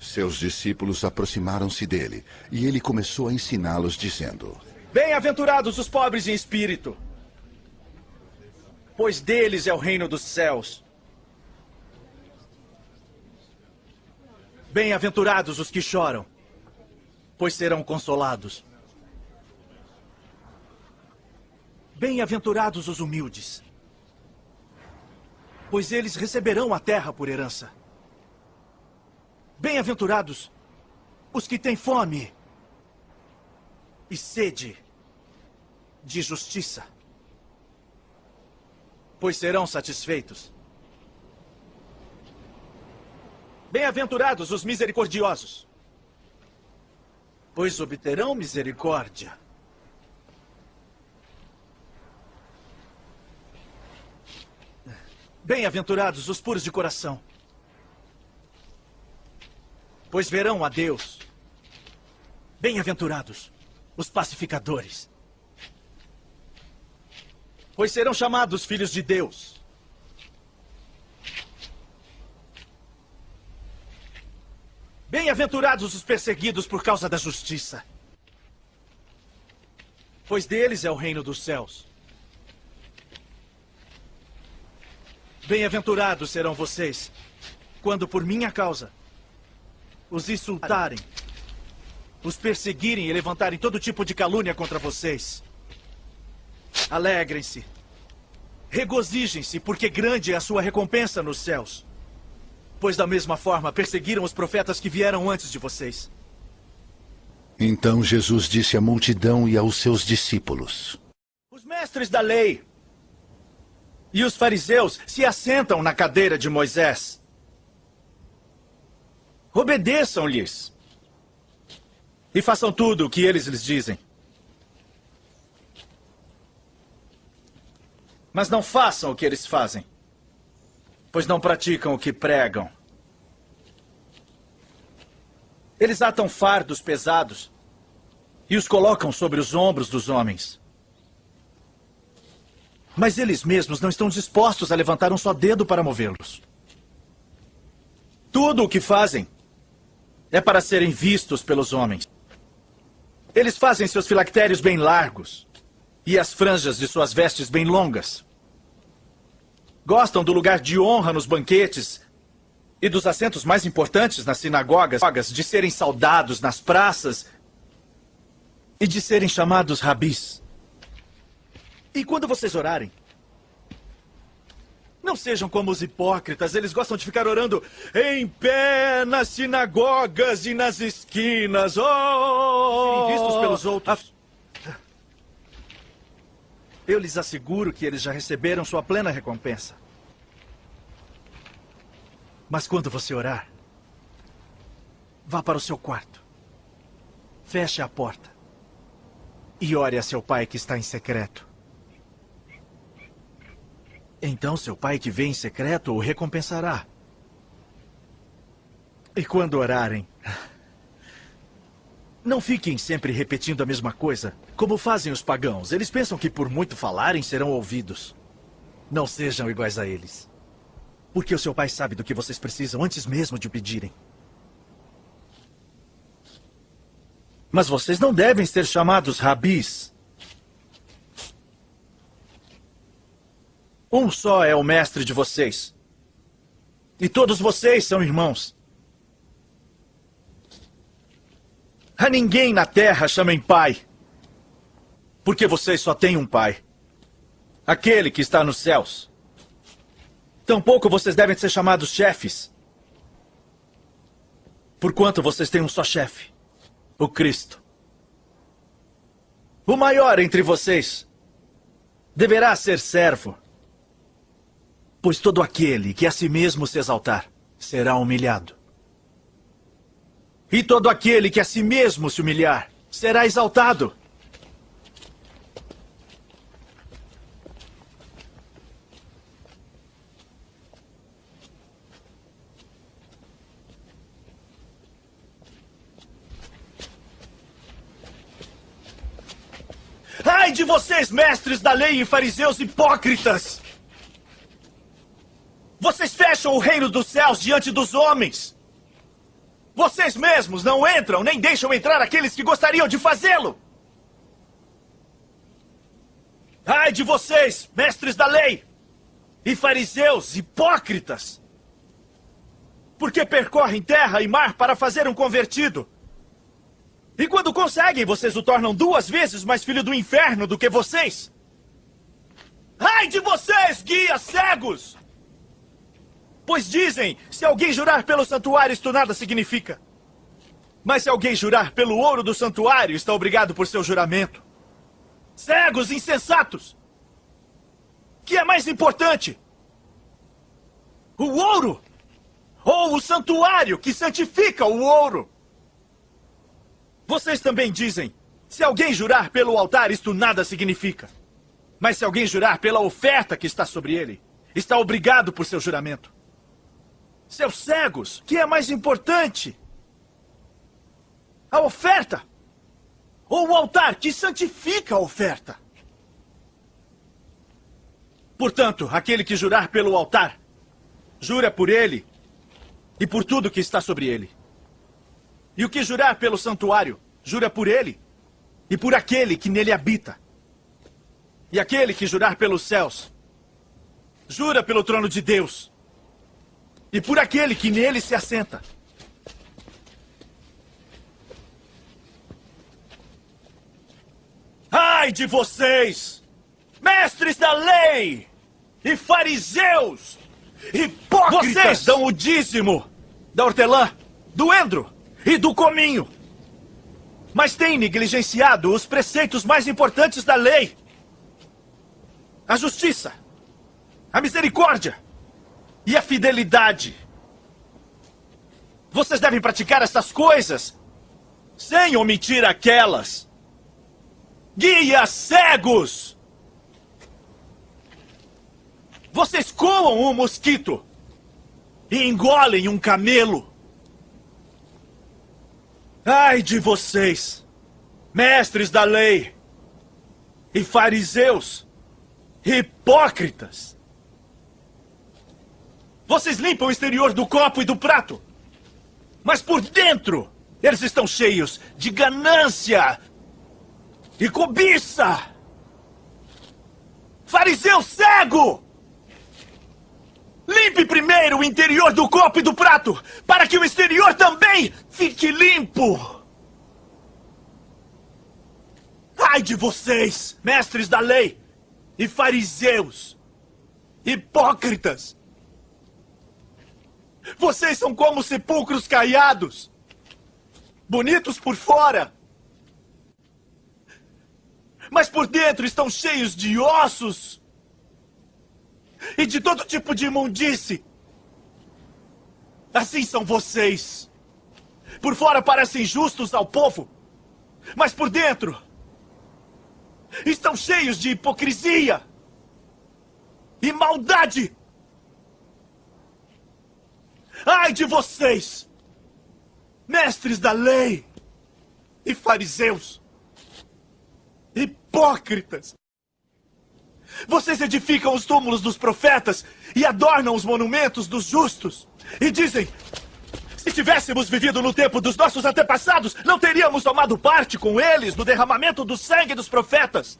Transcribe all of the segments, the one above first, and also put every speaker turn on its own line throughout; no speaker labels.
Seus discípulos aproximaram-se dele, e ele começou a ensiná-los, dizendo:
Bem-aventurados os pobres em espírito, pois deles é o reino dos céus. Bem-aventurados os que choram, pois serão consolados. Bem-aventurados os humildes, pois eles receberão a terra por herança. Bem-aventurados os que têm fome e sede de justiça, pois serão satisfeitos. Bem-aventurados os misericordiosos, pois obterão misericórdia. Bem-aventurados os puros de coração, pois verão a Deus. Bem-aventurados os pacificadores, pois serão chamados filhos de Deus. Bem-aventurados os perseguidos por causa da justiça, pois deles é o reino dos céus. Bem-aventurados serão vocês, quando por minha causa os insultarem, os perseguirem e levantarem todo tipo de calúnia contra vocês. Alegrem-se, regozijem-se, porque grande é a sua recompensa nos céus. Pois da mesma forma perseguiram os profetas que vieram antes de vocês.
Então Jesus disse à multidão e aos seus discípulos:
Os mestres da lei e os fariseus se assentam na cadeira de Moisés. Obedeçam-lhes e façam tudo o que eles lhes dizem. Mas não façam o que eles fazem, pois não praticam o que pregam. Eles atam fardos pesados e os colocam sobre os ombros dos homens. Mas eles mesmos não estão dispostos a levantar um só dedo para movê-los. Tudo o que fazem é para serem vistos pelos homens. Eles fazem seus filactérios bem largos e as franjas de suas vestes bem longas. Gostam do lugar de honra nos banquetes e dos assentos mais importantes nas sinagogas, de serem saudados nas praças e de serem chamados rabis. E quando vocês orarem, não sejam como os hipócritas. Eles gostam de ficar orando em pé nas sinagogas e nas esquinas. Serem vistos pelos outros. Eu lhes asseguro que eles já receberam sua plena recompensa. Mas quando você orar, vá para o seu quarto, feche a porta e ore a seu pai que está em secreto. Então seu pai que vê em secreto o recompensará. E quando orarem, não fiquem sempre repetindo a mesma coisa, como fazem os pagãos. Eles pensam que por muito falarem serão ouvidos. Não sejam iguais a eles, porque o seu pai sabe do que vocês precisam antes mesmo de o pedirem. Mas vocês não devem ser chamados rabis. Um só é o mestre de vocês, e todos vocês são irmãos. A ninguém na terra chamem pai, porque vocês só têm um pai, aquele que está nos céus. Tampouco vocês devem ser chamados chefes, porquanto vocês têm um só chefe, o Cristo. O maior entre vocês deverá ser servo, pois todo aquele que a si mesmo se exaltar será humilhado. E todo aquele que a si mesmo se humilhar será exaltado. Ai de vocês, mestres da lei e fariseus hipócritas! Vocês fecham o reino dos céus diante dos homens. Vocês mesmos não entram nem deixam entrar aqueles que gostariam de fazê-lo. Ai de vocês, mestres da lei e fariseus hipócritas! Porque percorrem terra e mar para fazer um convertido. E quando conseguem, vocês o tornam 2 vezes mais filho do inferno do que vocês. Ai de vocês, guias cegos! Pois dizem, se alguém jurar pelo santuário, isto nada significa. Mas se alguém jurar pelo ouro do santuário, está obrigado por seu juramento. Cegos insensatos! Que é mais importante? O ouro? Ou o santuário que santifica o ouro? Vocês também dizem, se alguém jurar pelo altar, isto nada significa. Mas se alguém jurar pela oferta que está sobre ele, está obrigado por seu juramento. Seus cegos, que é mais importante? A oferta? Ou o altar que santifica a oferta? Portanto, aquele que jurar pelo altar, jura por ele e por tudo que está sobre ele. E o que jurar pelo santuário, jura por ele e por aquele que nele habita. E aquele que jurar pelos céus, jura pelo trono de Deus e por aquele que nele se assenta. Ai de vocês, mestres da lei e fariseus, hipócritas! Vocês dão o dízimo da hortelã, do endro e do cominho, mas têm negligenciado os preceitos mais importantes da lei: a justiça, a misericórdia e a fidelidade. Vocês devem praticar essas coisas sem omitir aquelas. Guias cegos! Vocês coam um mosquito e engolem um camelo. Ai de vocês, mestres da lei e fariseus hipócritas! Vocês limpam o exterior do copo e do prato, mas por dentro eles estão cheios de ganância e cobiça! Fariseu cego! Limpe primeiro o interior do copo e do prato, para que o exterior também fique limpo! Ai de vocês, mestres da lei e fariseus hipócritas! Vocês são como sepulcros caiados, bonitos por fora, mas por dentro estão cheios de ossos e de todo tipo de imundície. Assim são vocês. Por fora parecem justos ao povo, mas por dentro estão cheios de hipocrisia e maldade. Ai de vocês, mestres da lei e fariseus hipócritas! Vocês edificam os túmulos dos profetas e adornam os monumentos dos justos. E dizem, se tivéssemos vivido no tempo dos nossos antepassados, não teríamos tomado parte com eles no derramamento do sangue dos profetas.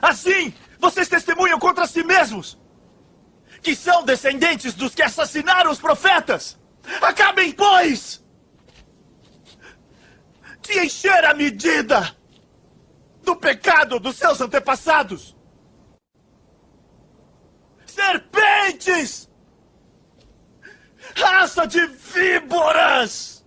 Assim, vocês testemunham contra si mesmos, que são descendentes dos que assassinaram os profetas. Acabem, pois, de encher a medida do pecado dos seus antepassados. Serpentes! Raça de víboras!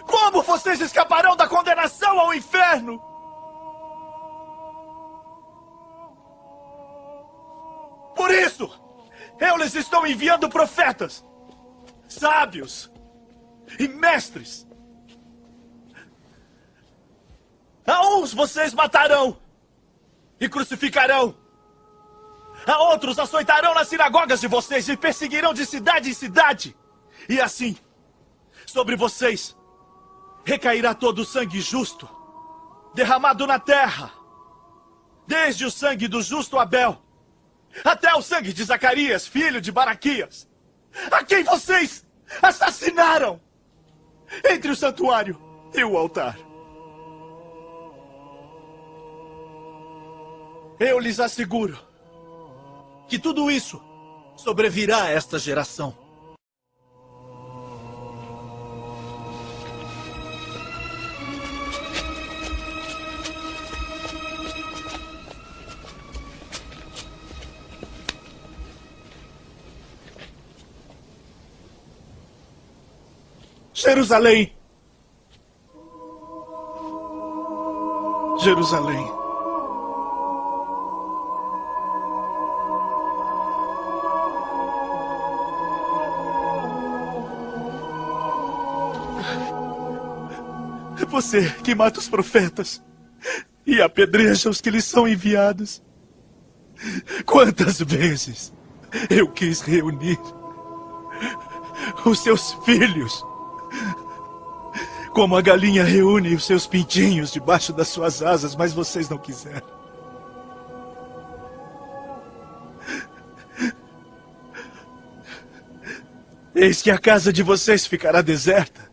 Como vocês escaparão da condenação ao inferno? Por isso, eu lhes estou enviando profetas, sábios e mestres. A uns vocês matarão e crucificarão. A outros açoitarão nas sinagogas de vocês e perseguirão de cidade em cidade. E assim, sobre vocês, recairá todo o sangue justo, derramado na terra, desde o sangue do justo Abel, até o sangue de Zacarias, filho de Baraquias, A quem vocês assassinaram entre o santuário e o altar. Eu lhes asseguro que tudo isso sobrevirá a esta geração. Jerusalém! Jerusalém! É você que mata os profetas e apedreja os que lhes são enviados. Quantas vezes eu quis reunir os seus filhos, como a galinha reúne os seus pintinhos debaixo das suas asas, mas vocês não quiseram. Eis que a casa de vocês ficará deserta.